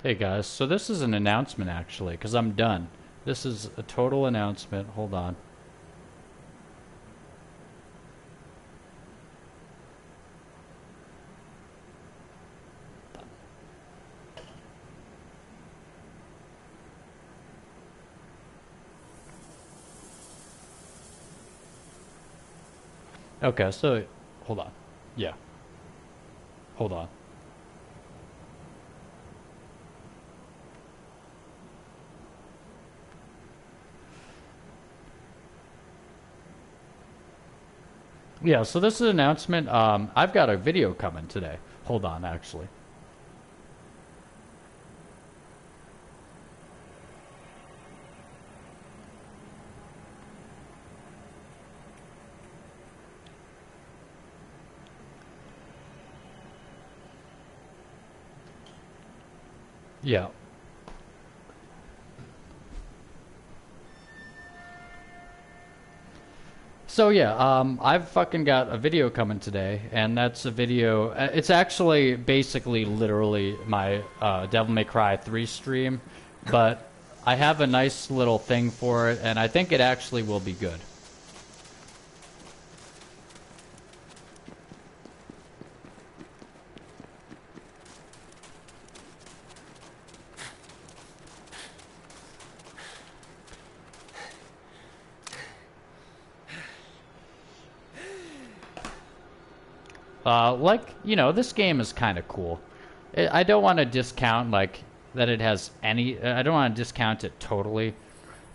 Hey guys, so this is an announcement actually, because I'm done. This is a total announcement. Hold on. Okay, so hold on. Yeah, hold on. Yeah, so this is an announcement. I've got a video coming today. Hold on, actually. Yeah. So yeah, I've fucking got a video coming today, and that's a video. It's actually basically literally my Devil May Cry 3 stream, but I have a nice little thing for it, and I think it actually will be good. This game is kind of cool. I don't want to discount like that it has any. I don't want to discount it totally,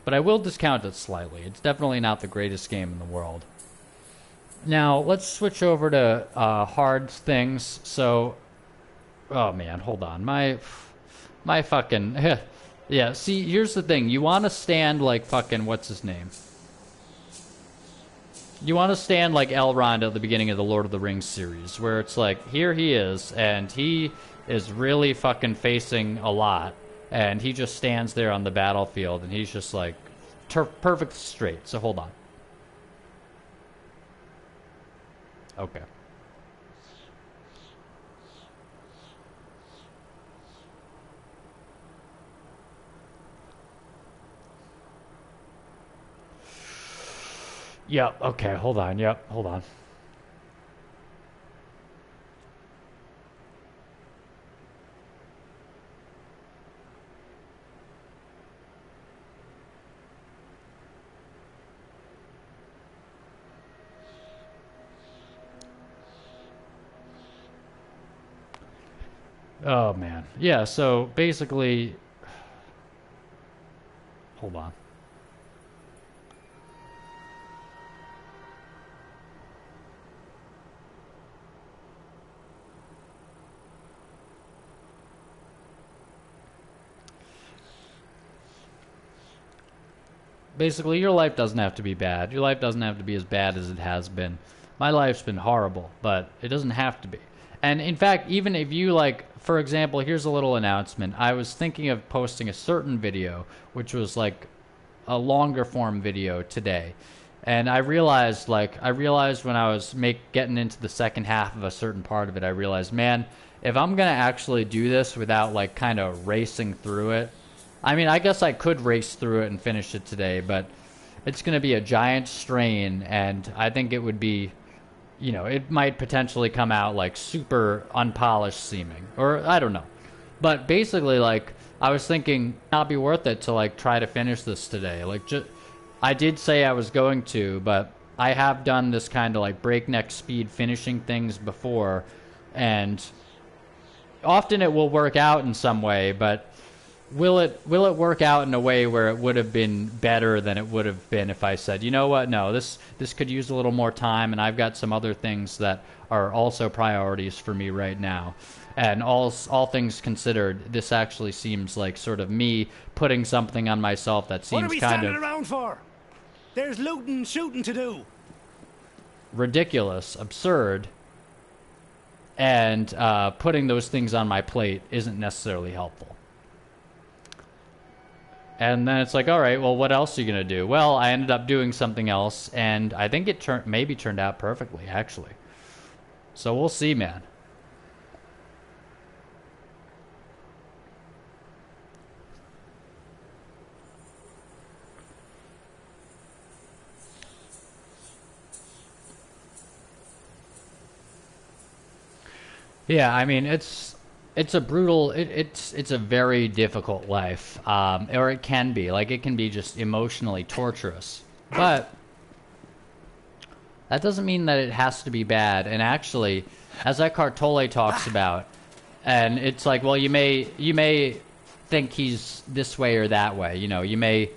but I will discount it slightly. It's definitely not the greatest game in the world. Now let's switch over to hard things. So, oh man, hold on, my fucking yeah. See, here's the thing. You want to stand like fucking what's his name? You want to stand like Elrond at the beginning of the Lord of the Rings series, where it's like, here he is, and he is really fucking facing a lot, and he just stands there on the battlefield, and he's just like, perfect straight. So hold on. Okay. Yep. Okay. Hold on. Yep. Hold on. Oh man. Yeah. So basically, hold on. Basically, your life doesn't have to be bad. Your life doesn't have to be as bad as it has been. My life's been horrible, but it doesn't have to be. And in fact, even if you like, for example, here's a little announcement. I was thinking of posting a certain video, which was like a longer form video today. And I realized when I was getting into the second half of a certain part of it, I realized, man, if I'm gonna actually do this without like kind of racing through it, I mean, I guess I could race through it and finish it today, but it's gonna be a giant strain, and I think it would be, it might potentially come out like super unpolished seeming, or I don't know. But basically, like, I was thinking not be worth it to like try to finish this today. Like, just I did say I was going to, but I have done this kind of like breakneck speed finishing things before, and often it will work out in some way, but will it work out in a way where it would have been better than it would have been if I said, you know what, no, this could use a little more time, and I've got some other things that are also priorities for me right now. And all things considered, this actually seems like sort of me putting something on myself that What are seems we kind standing of around for? There's looting and shooting to do. ridiculous, absurd, and putting those things on my plate isn't necessarily helpful. And then it's like, all right, well, what else are you going to do? Well, I ended up doing something else, and I think it maybe turned out perfectly, actually. So we'll see, man. Yeah, I mean it's a brutal it's a very difficult life, or it can be like it can be just emotionally torturous, but that doesn't mean that it has to be bad. And actually, as Eckhart Tolle talks about, and it's like, well, you may think he's this way or that way. You know, you may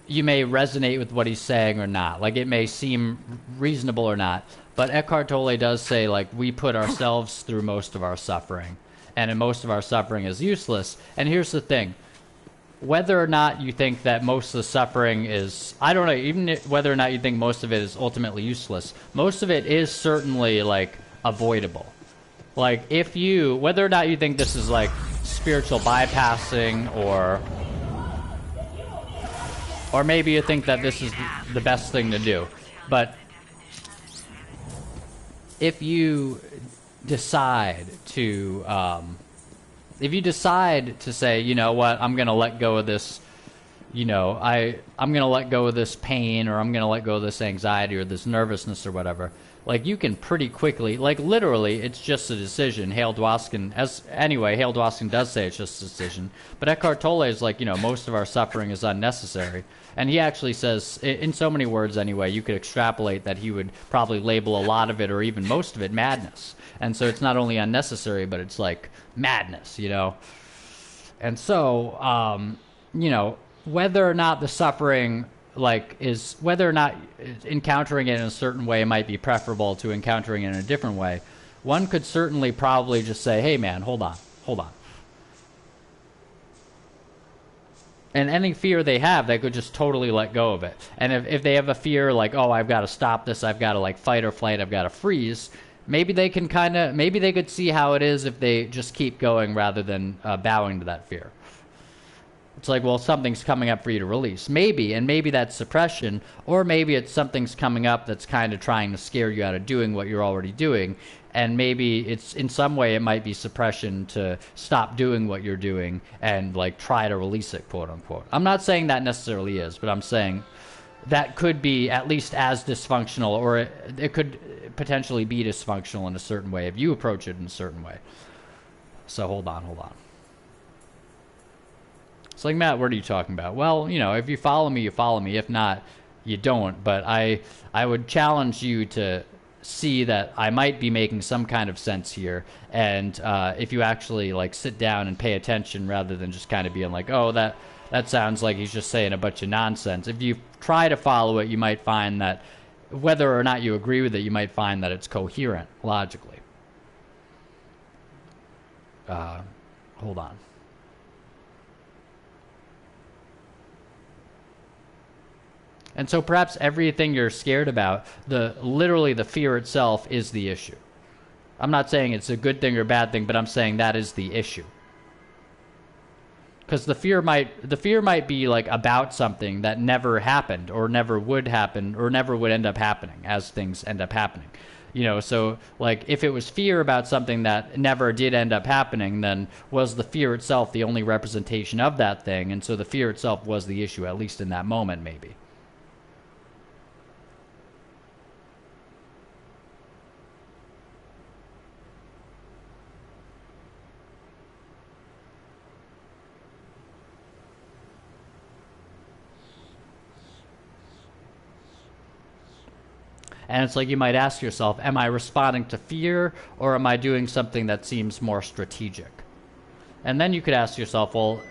resonate with what he's saying or not. Like it may seem reasonable or not. But Eckhart Tolle does say, like, we put ourselves through most of our suffering, and most of our suffering is useless. And here's the thing: whether or not you think that most of the suffering is, I don't know, even whether or not you think most of it is ultimately useless, most of it is certainly like avoidable. Like if you, whether or not you think this is like spiritual bypassing, or maybe you think that this is the best thing to do, but if you decide to say, you know what, I'm going to let go of this, you know, I'm going to let go of this pain, or I'm going to let go of this anxiety or this nervousness or whatever, like you can pretty quickly, like literally, it's just a decision. Hale Dwoskin does say it's just a decision, but Eckhart Tolle is like, you know, most of our suffering is unnecessary. And he actually says, in so many words anyway, you could extrapolate that he would probably label a lot of it, or even most of it, madness. And so it's not only unnecessary, but it's like madness, you know? And so, you know, whether or not the suffering, like, is, whether or not encountering it in a certain way might be preferable to encountering it in a different way, one could certainly probably just say, hey man, hold on. And any fear they have, they could just totally let go of it. And if they have a fear like, oh, I've got to stop this, I've got to like fight or flight, I've got to freeze, maybe they could see how it is if they just keep going rather than bowing to that fear. It's like, well, something's coming up for you to release. Maybe, and maybe that's suppression, or maybe it's something's coming up that's kind of trying to scare you out of doing what you're already doing. And maybe it's, in some way, it might be suppression to stop doing what you're doing and, like, try to release it, quote unquote. I'm not saying that necessarily is, but I'm saying that could be at least as dysfunctional, or it could potentially be dysfunctional in a certain way if you approach it in a certain way. So hold on. It's like, Matt, what are you talking about? Well, you know, if you follow me, you follow me. If not, you don't. But I would challenge you to see that I might be making some kind of sense here. And if you actually, like, sit down and pay attention rather than just kind of being like, oh, that sounds like he's just saying a bunch of nonsense. If you try to follow it, you might find that whether or not you agree with it, you might find that it's coherent logically. Hold on. And so perhaps everything you're scared about, literally the fear itself is the issue. I'm not saying it's a good thing or bad thing, but I'm saying that is the issue. Because the fear might be like about something that never happened, or never would happen, or never would end up happening as things end up happening. You know, so like if it was fear about something that never did end up happening, then was the fear itself the only representation of that thing? And so the fear itself was the issue, at least in that moment, maybe. And it's like you might ask yourself, am I responding to fear, or am I doing something that seems more strategic? And then you could ask yourself, well,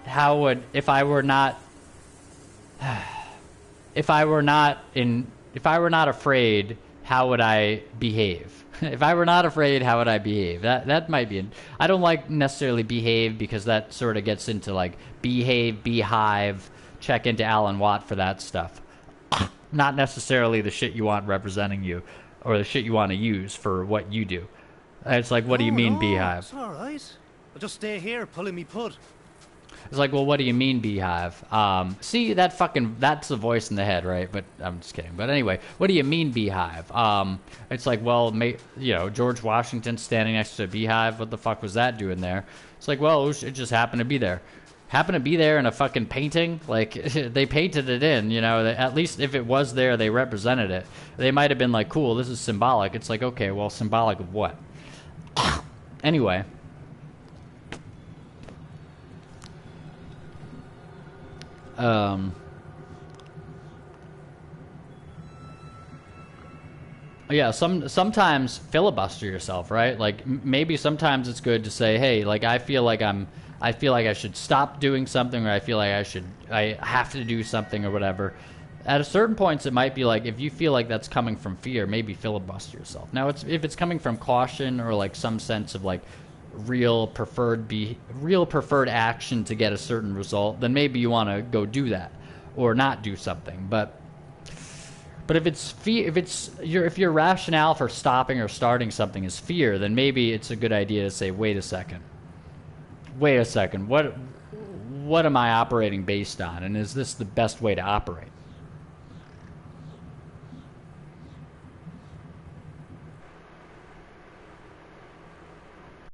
if I were not afraid, how would I behave? If I were not afraid, how would I behave? That might be, I don't like necessarily behave, because that sort of gets into like behave, beehive, check into Alan Watt for that stuff. Not necessarily the shit you want representing you, or the shit you want to use for what you do. It's like, what do you mean, beehive? It's all right. I'll just stay here pulling me pud. It's like, well, what do you mean, beehive? See, that's the voice in the head, right? But I'm just kidding. But anyway, what do you mean, beehive? It's like, well, George Washington standing next to a beehive. What the fuck was that doing there? It's like, well, it just happened to be there. Happened to be there in a fucking painting. Like, they painted it in, you know. At least if it was there, they represented it. They might have been like, cool, this is symbolic. It's like, okay, well, symbolic of what? Anyway. Yeah, sometimes filibuster yourself, right? Like maybe sometimes it's good to say, "Hey, like I feel like I should stop doing something, or I feel like I have to do something or whatever." At a certain points, it might be like if you feel like that's coming from fear, maybe filibuster yourself. Now, if it's coming from caution or like some sense of like real preferred action to get a certain result, then maybe you want to go do that or not do something. But if your rationale for stopping or starting something is fear, then maybe it's a good idea to say, wait a second, what am I operating based on, and is this the best way to operate?